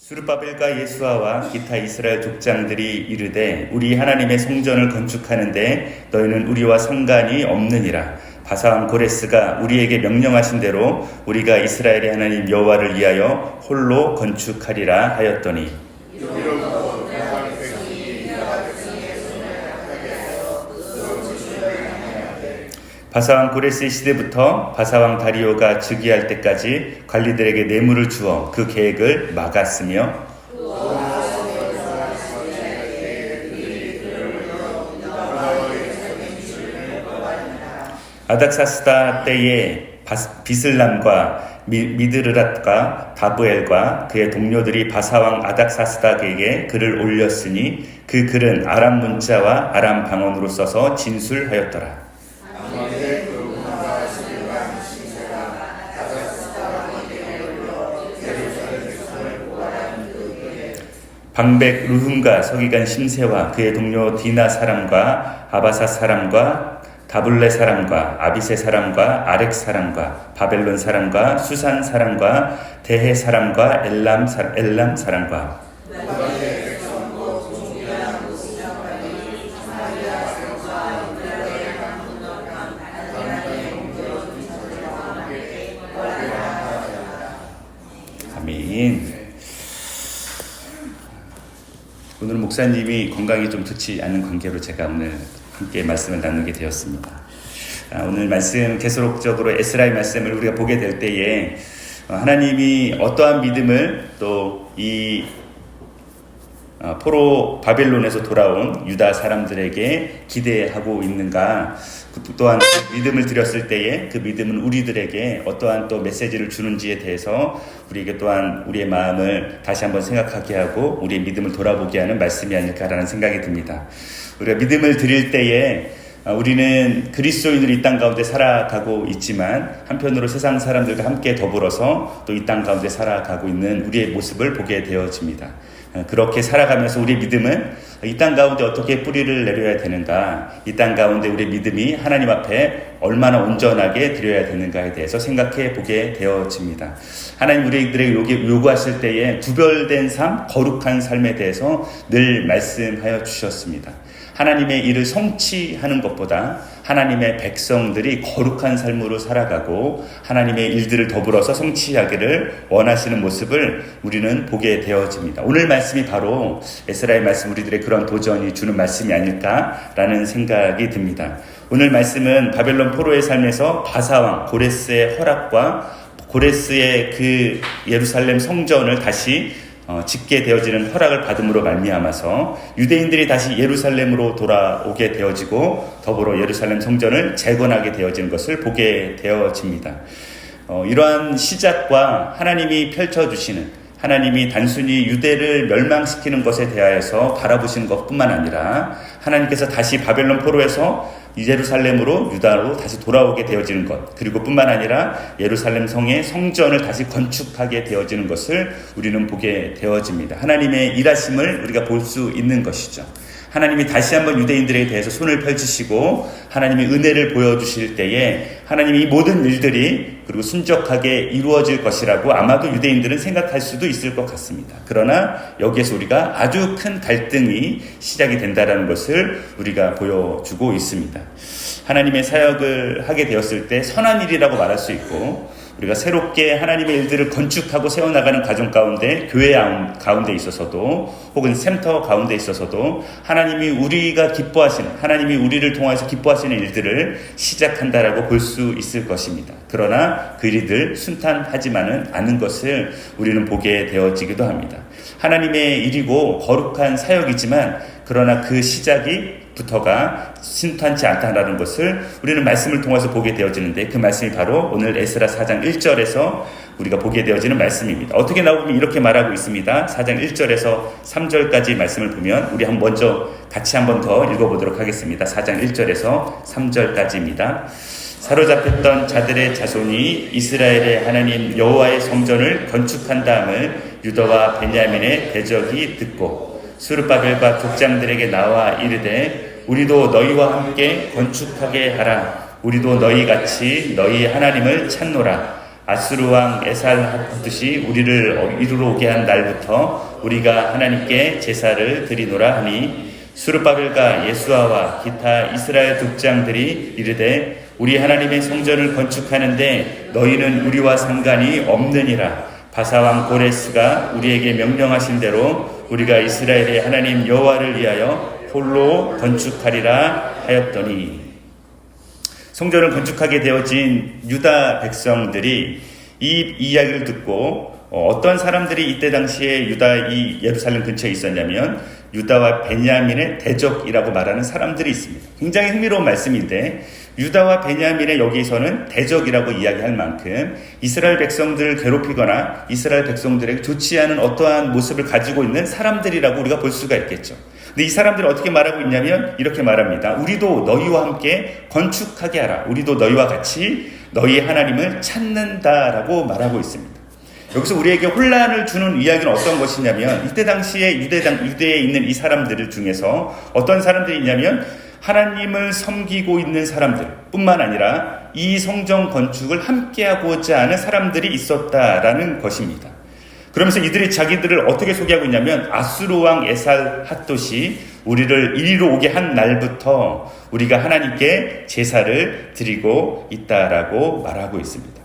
스룹바벨과 예수아와 기타 이스라엘 족장들이 이르되 우리 하나님의 성전을 건축하는데 너희는 우리와 상관이 없느니라. 바사왕 고레스가 우리에게 명령하신 대로 우리가 이스라엘의 하나님 여호와를 위하여 홀로 건축하리라 하였더니 바사왕 고레스의 시대부터 바사왕 다리오가 즉위할 때까지 관리들에게 뇌물을 주어 그 계획을 막았으며 아닥사스다 때에 비슬람과 미드르랏과 다브엘과 그의 동료들이 바사왕 아닥사스다에게 글을 올렸으니 그 글은 아람 문자와 아람 방언으로 써서 진술하였더라. 방백 루흠과 서기관 심세와 그의 동료 디나 사람과 아바사 사람과 다블레 사람과 아비세 사람과 아렉 사람과 바벨론 사람과 수산 사람과 대해 사람과 엘람 사람과 아멘. 오늘 목사님이 건강이 좀 좋지 않은 관계로 제가 오늘 함께 말씀을 나누게 되었습니다. 오늘 말씀 계속적으로 에스라의 말씀을 우리가 보게 될 때에 하나님이 어떠한 믿음을 또 이 포로 바벨론에서 돌아온 유다 사람들에게 기대하고 있는가, 또한 믿음을 드렸을 때에 그 믿음은 우리들에게 어떠한 또 메시지를 주는지에 대해서 우리에게 또한 우리의 마음을 다시 한번 생각하게 하고 우리의 믿음을 돌아보게 하는 말씀이 아닐까라는 생각이 듭니다. 우리가 믿음을 드릴 때에 우리는 그리스도인으로 이 땅 가운데 살아가고 있지만 한편으로 세상 사람들과 함께 더불어서 또 이 땅 가운데 살아가고 있는 우리의 모습을 보게 되어집니다. 그렇게 살아가면서 우리의 믿음은 이 땅 가운데 어떻게 뿌리를 내려야 되는가, 이 땅 가운데 우리의 믿음이 하나님 앞에 얼마나 온전하게 드려야 되는가에 대해서 생각해 보게 되어집니다. 하나님 우리들에게 요구하실 때에 구별된 삶, 거룩한 삶에 대해서 늘 말씀하여 주셨습니다. 하나님의 일을 성취하는 것보다 하나님의 백성들이 거룩한 삶으로 살아가고 하나님의 일들을 더불어서 성취하기를 원하시는 모습을 우리는 보게 되어집니다. 오늘 말씀이 바로 에스라의 말씀, 우리들의 그런 도전이 주는 말씀이 아닐까라는 생각이 듭니다. 오늘 말씀은 바벨론 포로의 삶에서 바사왕 고레스의 허락과 고레스의 그 예루살렘 성전을 다시 짓게 되어지는 허락을 받음으로 말미암아서 유대인들이 다시 예루살렘으로 돌아오게 되어지고 더불어 예루살렘 성전을 재건하게 되어지는 것을 보게 되어집니다. 이러한 시작과 하나님이 펼쳐주시는, 하나님이 단순히 유대를 멸망시키는 것에 대하여서 바라보시는 것뿐만 아니라 하나님께서 다시 바벨론 포로에서 예루살렘으로 유다로 다시 돌아오게 되어지는 것, 그리고 뿐만 아니라 예루살렘 성의 성전을 다시 건축하게 되어지는 것을 우리는 보게 되어집니다. 하나님의 일하심을 우리가 볼 수 있는 것이죠. 하나님이 다시 한번 유대인들에 대해서 손을 펼치시고 하나님의 은혜를 보여주실 때에 하나님이 이 모든 일들이 그리고 순적하게 이루어질 것이라고 아마도 유대인들은 생각할 수도 있을 것 같습니다. 그러나 여기에서 우리가 아주 큰 갈등이 시작이 된다는 것을 우리가 보여주고 있습니다. 하나님의 사역을 하게 되었을 때 선한 일이라고 말할 수 있고, 우리가 새롭게 하나님의 일들을 건축하고 세워나가는 과정 가운데 교회 가운데 있어서도 혹은 센터 가운데 있어서도 하나님이 우리가 기뻐하시는, 하나님이 우리를 통해서 기뻐하시는 일들을 시작한다라고 볼 수 있을 것입니다. 그러나 그 일들 순탄하지만은 않은 것을 우리는 보게 되어지기도 합니다. 하나님의 일이고 거룩한 사역이지만 그러나 그 시작부터가 순탄치 않다라는 것을 우리는 말씀을 통해서 보게 되어지는데, 그 말씀이 바로 오늘 에스라 4장 1절에서 우리가 보게 되어지는 말씀입니다. 어떻게 나오면 이렇게 말하고 있습니다. 4장 1절에서 3절까지 말씀을 보면 우리 먼저 같이 한번 더 읽어보도록 하겠습니다. 4장 1절에서 3절까지입니다. 사로잡혔던 자들의 자손이 이스라엘의 하나님 여호와의 성전을 건축한 다음을 유다와 베냐민의 대적이 듣고 스룹바벨과 족장들에게 나와 이르되 우리도 너희와 함께 건축하게 하라. 우리도 너희같이 너희 하나님을 찾노라. 아수르 왕 에살하듯이 우리를 이루러 오게 한 날부터 우리가 하나님께 제사를 드리노라 하니 스룹바벨과 예수아와 기타 이스라엘族장들이 이르되 우리 하나님의 성전을 건축하는데 너희는 우리와 상관이 없느니라. 바사왕 고레스가 우리에게 명령하신 대로 우리가 이스라엘의 하나님 여호와를 위하여 홀로 건축하리라 하였더니, 성전을 건축하게 되어진 유다 백성들이 이 이야기를 듣고 어떤 사람들이 이때 당시에 유다 이 예루살렘 근처에 있었냐면 유다와 베냐민의 대적이라고 말하는 사람들이 있습니다. 굉장히 흥미로운 말씀인데, 유다와 베냐민의 여기서는 대적이라고 이야기할 만큼 이스라엘 백성들을 괴롭히거나 이스라엘 백성들에게 좋지 않은 어떠한 모습을 가지고 있는 사람들이라고 우리가 볼 수가 있겠죠. 근데 이 사람들이 어떻게 말하고 있냐면 이렇게 말합니다. 우리도 너희와 함께 건축하게 하라. 우리도 너희와 같이 너희 하나님을 찾는다라고 말하고 있습니다. 여기서 우리에게 혼란을 주는 이야기는 어떤 것이냐면, 이때 당시에 유대에 있는 이 사람들 중에서 어떤 사람들이 있냐면 하나님을 섬기고 있는 사람들 뿐만 아니라 이 성전 건축을 함께하고자 하는 사람들이 있었다라는 것입니다. 그러면서 이들이 자기들을 어떻게 소개하고 있냐면 아수르 왕 에살핫도시 우리를 이리로 오게 한 날부터 우리가 하나님께 제사를 드리고 있다라고 말하고 있습니다.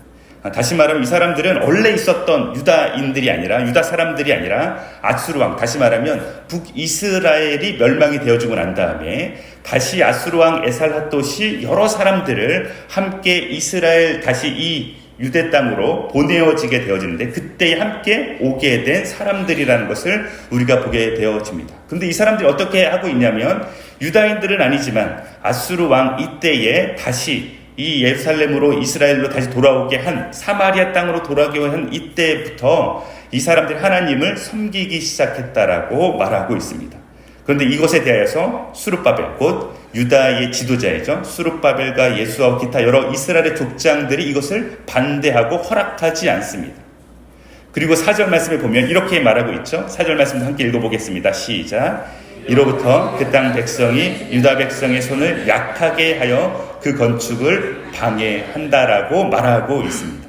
다시 말하면 이 사람들은 원래 있었던 유다인들이 아니라, 유다 사람들이 아니라 아수르 왕, 다시 말하면 북이스라엘이 멸망이 되어지고 난 다음에 다시 아수르 왕 에살핫도시 여러 사람들을 함께 이스라엘 다시 이 유대 땅으로 보내어지게 되어지는데, 그때 함께 오게 된 사람들이라는 것을 우리가 보게 되어집니다. 그런데 이 사람들이 어떻게 하고 있냐면, 유다인들은 아니지만 아수르 왕 이때에 다시 이 예루살렘으로 이스라엘로 다시 돌아오게 한, 사마리아 땅으로 돌아오게 한 이때부터 이 사람들이 하나님을 섬기기 시작했다라고 말하고 있습니다. 그런데 이것에 대하여서 스룹바벨, 곧 유다의 지도자이죠, 스룹바벨과 예수와 기타 여러 이스라엘의 족장들이 이것을 반대하고 허락하지 않습니다. 그리고 4절 말씀에 보면 이렇게 말하고 있죠. 4절 말씀도 함께 읽어보겠습니다. 시작. 이로부터 그 땅 백성이 유다 백성의 손을 약하게 하여 그 건축을 방해한다라고 말하고 있습니다.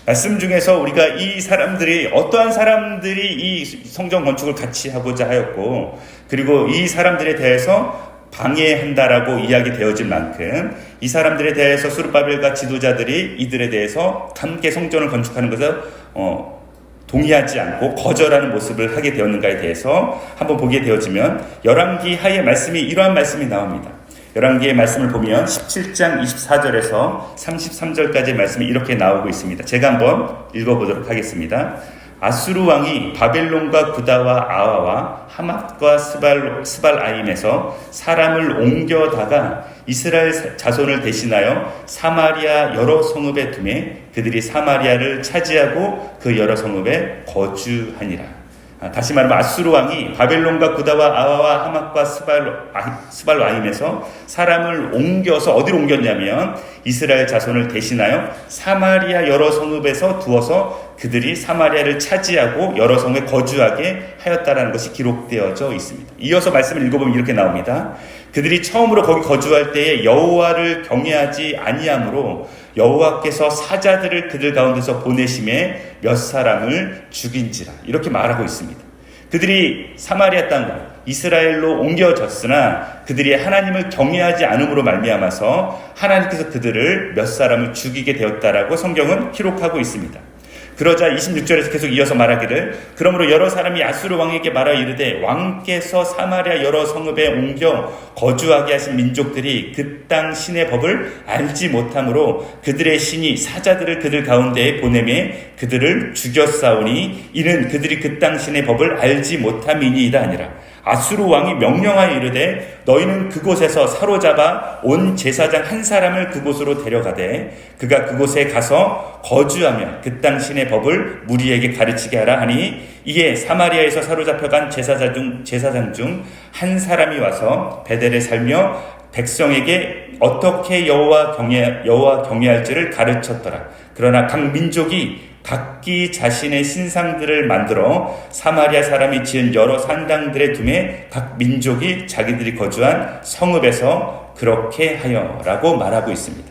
말씀 중에서 우리가 이 사람들이, 어떠한 사람들이 이 성전 건축을 같이 하고자 하였고, 그리고 이 사람들에 대해서 방해한다라고 이야기되어질 만큼 이 사람들에 대해서 스룹바벨과 지도자들이 이들에 대해서 함께 성전을 건축하는 것을 동의하지 않고 거절하는 모습을 하게 되었는가에 대해서 한번 보게 되어지면 열왕기 하의 말씀이, 이러한 말씀이 나옵니다. 열왕기의 말씀을 보면 17장 24절에서 33절까지의 말씀이 이렇게 나오고 있습니다. 제가 한번 읽어보도록 하겠습니다. 아수르 왕이 바벨론과 구다와 아와와 하맛과 스발아임에서 사람을 옮겨다가 이스라엘 자손을 대신하여 사마리아 여러 성읍에 두매 그들이 사마리아를 차지하고 그 여러 성읍에 거주하니라. 다시 말하면 아수르 왕이 바벨론과 구다와 아와와 하맛과 스발아임에서 사람을 옮겨서 어디로 옮겼냐면 이스라엘 자손을 대신하여 사마리아 여러 성읍에서 두어서 그들이 사마리아를 차지하고 여러 성에 거주하게 하였다라는 것이 기록되어져 있습니다. 이어서 말씀을 읽어보면 이렇게 나옵니다. 그들이 처음으로 거기 거주할 때에 여호와를 경외하지 아니하므로 여호와께서 사자들을 그들 가운데서 보내심에 몇 사람을 죽인지라, 이렇게 말하고 있습니다. 그들이 사마리아 땅으로 이스라엘로 옮겨졌으나 그들이 하나님을 경외하지 않음으로 말미암아서 하나님께서 그들을 몇 사람을 죽이게 되었다라고 성경은 기록하고 있습니다. 그러자 26절에서 계속 이어서 말하기를, 그러므로 여러 사람이 아수르 왕에게 말하 이르되 왕께서 사마리아 여러 성읍에 옮겨 거주하게 하신 민족들이 그 땅 신의 법을 알지 못함으로 그들의 신이 사자들을 그들 가운데에 보내매 그들을 죽였사오니 이는 그들이 그 땅 신의 법을 알지 못함이니이다 아니라. 아수르 왕이 명령하여 이르되 너희는 그곳에서 사로잡아 온 제사장 한 사람을 그곳으로 데려가되 그가 그곳에 가서 거주하며 그 땅 신의 법을 무리에게 가르치게 하라 하니, 이에 사마리아에서 사로잡혀간 제사장 중 한 사람이 와서 베델에 살며 백성에게 어떻게 여호와 경외할지를 가르쳤더라. 그러나 각 민족이 각기 자신의 신상들을 만들어 사마리아 사람이 지은 여러 산당들에 두매 각 민족이 자기들이 거주한 성읍에서 그렇게 하여라고 말하고 있습니다.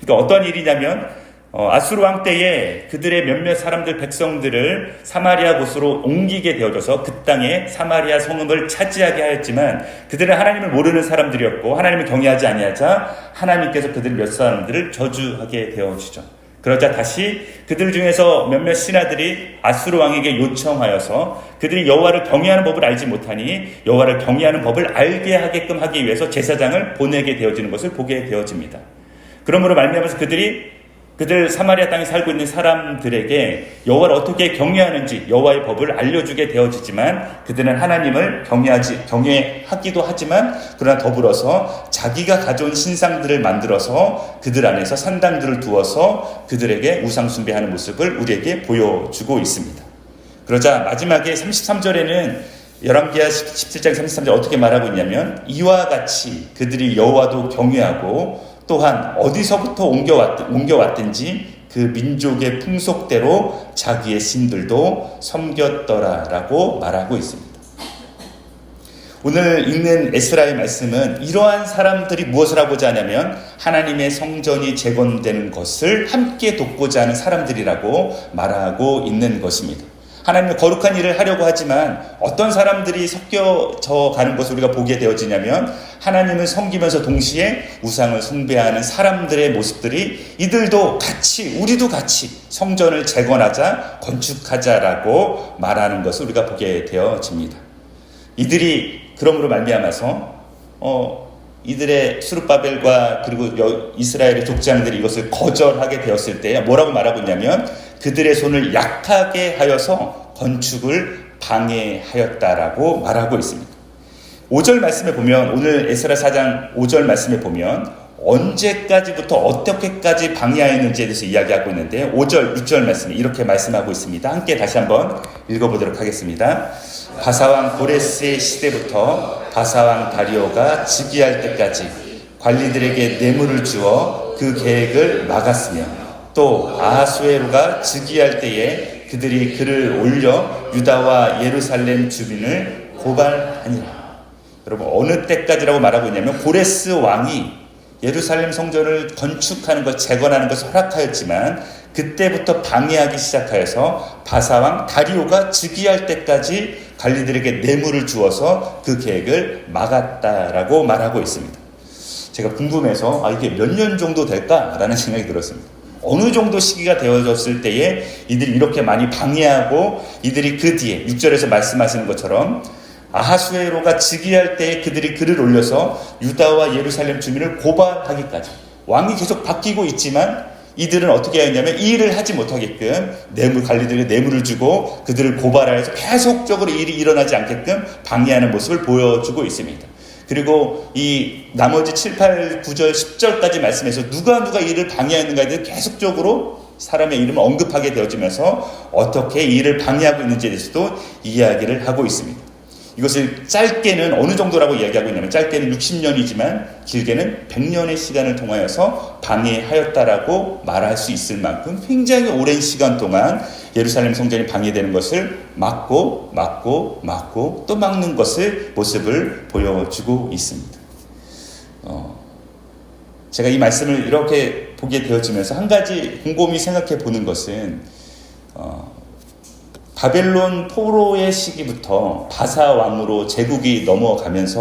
그러니까 어떤 일이냐면 아수르 왕 때에 그들의 몇몇 사람들 백성들을 사마리아 곳으로 옮기게 되어져서 그 땅에 사마리아 성읍을 차지하게 하였지만 그들은 하나님을 모르는 사람들이었고 하나님을 경외하지 아니하자 하나님께서 그들 몇 사람들을 저주하게 되어지죠. 그러자 다시 그들 중에서 몇몇 신하들이 아수르 왕에게 요청하여서 그들이 여호와를 경외하는 법을 알지 못하니 여호와를 경외하는 법을 알게 하게끔 하기 위해서 제사장을 보내게 되어지는 것을 보게 되어집니다. 그러므로 말미암아서 그들 사마리아 땅에 살고 있는 사람들에게 여호와를 어떻게 경외하는지 여호와의 법을 알려주게 되어지지만 그들은 하나님을 경외하기도 하지만 그러나 더불어서 자기가 가져온 신상들을 만들어서 그들 안에서 산당들을 두어서 그들에게 우상 숭배하는 모습을 우리에게 보여주고 있습니다. 그러자 마지막에 33절에는 열왕기하 17장 33절 어떻게 말하고 있냐면 이와 같이 그들이 여호와도 경외하고 또한 어디서부터 옮겨왔든지 그 민족의 풍속대로 자기의 신들도 섬겼더라라고 말하고 있습니다. 오늘 읽는 에스라의 말씀은 이러한 사람들이 무엇을 하고자 하냐면 하나님의 성전이 재건되는 것을 함께 돕고자 하는 사람들이라고 말하고 있는 것입니다. 하나님의 거룩한 일을 하려고 하지만 어떤 사람들이 섞여져 가는 것을 우리가 보게 되어지냐면 하나님을 섬기면서 동시에 우상을 숭배하는 사람들의 모습들이 이들도 같이 우리도 같이 성전을 재건하자 건축하자라고 말하는 것을 우리가 보게 되어집니다. 이들이 그러므로 말미암아서 이들의 스룹바벨과 그리고 이스라엘의 족장들이 이것을 거절하게 되었을 때 뭐라고 말하고 있냐면 그들의 손을 약하게 하여서 건축을 방해하였다라고 말하고 있습니다. 5절 말씀에 보면 오늘 에스라 4장 5절 말씀에 보면 언제까지부터 어떻게까지 방해하였는지에 대해서 이야기하고 있는데 5절 6절 말씀에 이렇게 말씀하고 있습니다. 함께 다시 한번 읽어보도록 하겠습니다. 바사왕 고레스의 시대부터 바사왕 다리오가 즉위할 때까지 관리들에게 뇌물을 주어 그 계획을 막았으며 또 아하수에로가 즉위할 때에 그들이 글을 올려 유다와 예루살렘 주민을 고발하니라. 여러분 어느 때까지라고 말하고 있냐면 고레스 왕이 예루살렘 성전을 건축하는 것, 재건하는 것을 허락하였지만 그때부터 방해하기 시작하여서 바사왕 다리오가 즉위할 때까지 관리들에게 뇌물을 주어서 그 계획을 막았다라고 말하고 있습니다. 제가 궁금해서 이게 몇 년 정도 될까라는 생각이 들었습니다. 어느 정도 시기가 되어졌을 때에 이들이 이렇게 많이 방해하고 이들이 그 뒤에 6절에서 말씀하시는 것처럼 아하수에로가 즉위할 때에 그들이 글을 올려서 유다와 예루살렘 주민을 고발하기까지 왕이 계속 바뀌고 있지만 이들은 어떻게 하였냐면 이 일을 하지 못하게끔 관리들에게 뇌물을 주고 그들을 고발하여서 계속적으로 이 일이 일어나지 않게끔 방해하는 모습을 보여주고 있습니다. 그리고 이 나머지 7, 8, 9절, 10절까지 말씀해서 누가 이 일을 방해하는가에 대해서 계속적으로 사람의 이름을 언급하게 되어지면서 어떻게 이 일을 방해하고 있는지에 대해서도 이야기를 하고 있습니다. 이것을 짧게는 어느 정도라고 이야기하고 있냐면 짧게는 60년이지만 길게는 100년의 시간을 통하여서 방해하였다라고 말할 수 있을 만큼 굉장히 오랜 시간 동안 예루살렘 성전이 방해되는 것을 막고 또 막는 모습을 보여주고 있습니다. 제가 이 말씀을 이렇게 보게 되어지면서 한 가지 곰곰이 생각해 보는 것은 바벨론 포로의 시기부터 바사왕으로 제국이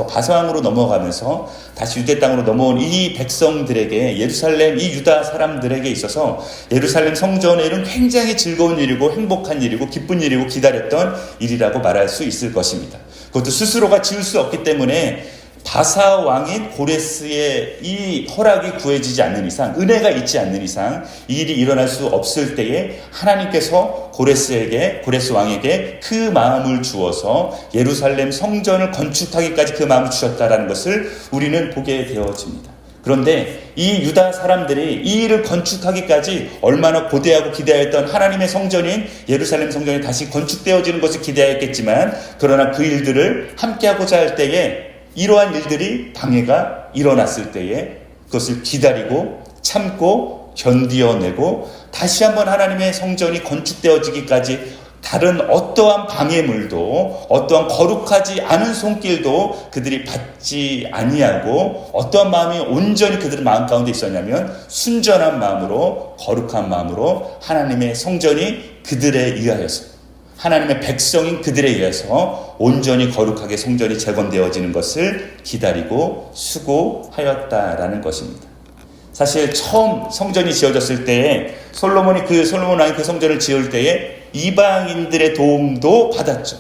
바사왕으로 넘어가면서 다시 유대 땅으로 넘어온 이 백성들에게 예루살렘 이 유다 사람들에게 있어서 예루살렘 성전의 일은 굉장히 즐거운 일이고 행복한 일이고 기쁜 일이고 기다렸던 일이라고 말할 수 있을 것입니다. 그것도 스스로가 지을 수 없기 때문에 바사왕인 고레스의 이 허락이 구해지지 않는 이상, 은혜가 있지 않는 이상 이 일이 일어날 수 없을 때에 하나님께서 고레스 왕에게 그 마음을 주어서 예루살렘 성전을 건축하기까지 그 마음을 주셨다라는 것을 우리는 보게 되어집니다. 그런데 이 유다 사람들이 이 일을 건축하기까지 얼마나 고대하고 기대하였던 하나님의 성전인 예루살렘 성전이 다시 건축되어지는 것을 기대하였겠지만 그러나 그 일들을 함께하고자 할 때에 이러한 일들이 방해가 일어났을 때에 그것을 기다리고 참고 견디어내고 다시 한번 하나님의 성전이 건축되어지기까지 다른 어떠한 방해물도 어떠한 거룩하지 않은 손길도 그들이 받지 아니하고 어떠한 마음이 온전히 그들의 마음 가운데 있었냐면 순전한 마음으로 거룩한 마음으로 하나님의 성전이 그들에 의하여서 하나님의 백성인 그들에 의해서 온전히 거룩하게 성전이 재건되어지는 것을 기다리고 수고하였다라는 것입니다. 사실 처음 성전이 지어졌을 때에 솔로몬 왕이 그 성전을 지을 때에 이방인들의 도움도 받았죠.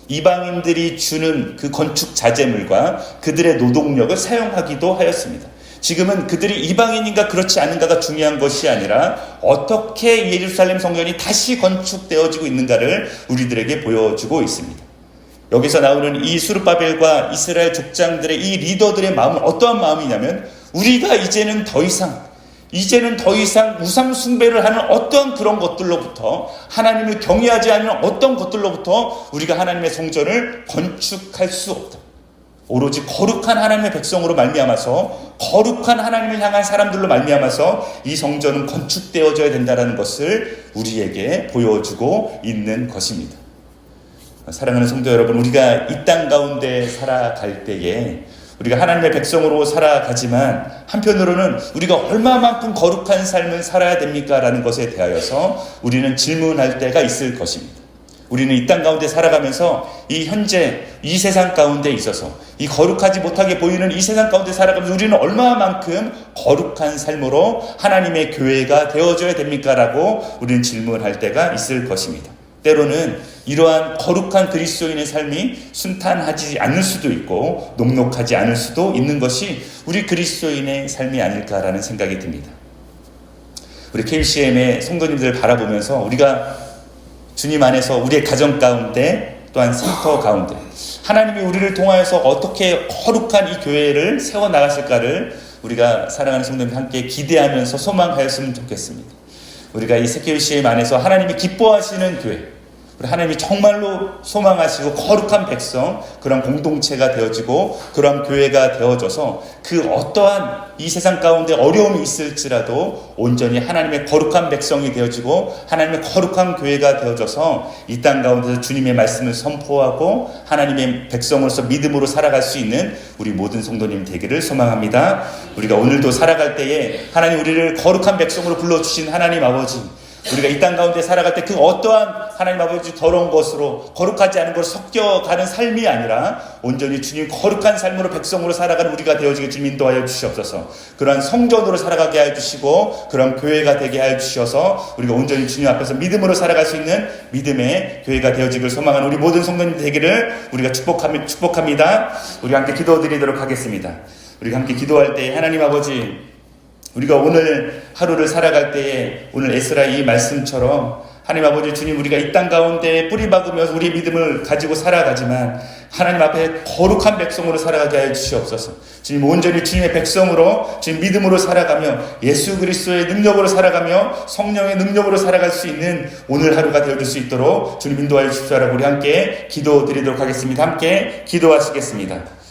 이방인들이 주는 그 건축 자재물과 그들의 노동력을 사용하기도 하였습니다. 지금은 그들이 이방인인가 그렇지 않은가가 중요한 것이 아니라 어떻게 예루살렘 성전이 다시 건축되어지고 있는가를 우리들에게 보여주고 있습니다. 여기서 나오는 이 수르바벨과 이스라엘 족장들의 이 리더들의 마음은 어떠한 마음이냐면 우리가 이제는 더 이상 우상 숭배를 하는 어떤 그런 것들로부터 하나님을 경외하지 않는 어떤 것들로부터 우리가 하나님의 성전을 건축할 수 없다. 오로지 거룩한 하나님의 백성으로 말미암아서 거룩한 하나님을 향한 사람들로 말미암아서 이 성전은 건축되어져야 된다는 것을 우리에게 보여주고 있는 것입니다. 사랑하는 성도 여러분, 우리가 이 땅 가운데 살아갈 때에 우리가 하나님의 백성으로 살아가지만 한편으로는 우리가 얼마만큼 거룩한 삶을 살아야 됩니까? 라는 것에 대하여서 우리는 질문할 때가 있을 것입니다. 우리는 이 땅 가운데 살아가면서 이 현재 이 세상 가운데 있어서 이 거룩하지 못하게 보이는 이 세상 가운데 살아가면서 우리는 얼마만큼 거룩한 삶으로 하나님의 교회가 되어줘야 됩니까? 라고 우리는 질문할 때가 있을 것입니다. 때로는 이러한 거룩한 그리스도인의 삶이 순탄하지 않을 수도 있고 녹록하지 않을 수도 있는 것이 우리 그리스도인의 삶이 아닐까라는 생각이 듭니다. 우리 KCM의 성도님들을 바라보면서 우리가 주님 안에서 우리의 가정 가운데 또한 센터 가운데 하나님이 우리를 통하여서 어떻게 거룩한 이 교회를 세워나갔을까를 우리가 사랑하는 성도님들 함께 기대하면서 소망하였으면 좋겠습니다. 우리가 이 새끼CM 안에서 하나님이 기뻐하시는 교회, 하나님이 정말로 소망하시고 거룩한 백성, 그런 공동체가 되어지고 그런 교회가 되어져서 그 어떠한 이 세상 가운데 어려움이 있을지라도 온전히 하나님의 거룩한 백성이 되어지고 하나님의 거룩한 교회가 되어져서 이 땅 가운데서 주님의 말씀을 선포하고 하나님의 백성으로서 믿음으로 살아갈 수 있는 우리 모든 성도님 되기를 소망합니다. 우리가 오늘도 살아갈 때에 하나님 우리를 거룩한 백성으로 불러주신 하나님 아버지, 우리가 이 땅 가운데 살아갈 때 그 어떠한 하나님 아버지 더러운 것으로 거룩하지 않은 것으로 섞여가는 삶이 아니라 온전히 주님 거룩한 삶으로 백성으로 살아가는 우리가 되어지게 주님 인도하여 주시옵소서. 그러한 성전으로 살아가게 하여 주시고 그런 교회가 되게 하여 주셔서 우리가 온전히 주님 앞에서 믿음으로 살아갈 수 있는 믿음의 교회가 되어지길 소망하는 우리 모든 성도님 되기를 우리가 축복합니다. 우리 함께 기도드리도록 하겠습니다. 우리가 함께 기도할 때 하나님 아버지, 우리가 오늘 하루를 살아갈 때에 오늘 에스라 이 말씀처럼 하나님 아버지 주님, 우리가 이 땅 가운데 뿌리박으면서 우리의 믿음을 가지고 살아가지만 하나님 앞에 거룩한 백성으로 살아가게 하여 주시옵소서. 주님 온전히 주님의 백성으로 주님 믿음으로 살아가며 예수 그리스도의 능력으로 살아가며 성령의 능력으로 살아갈 수 있는 오늘 하루가 되어줄 수 있도록 주님 인도하여 주시옵소서. 우리 함께 기도드리도록 하겠습니다. 함께 기도하시겠습니다.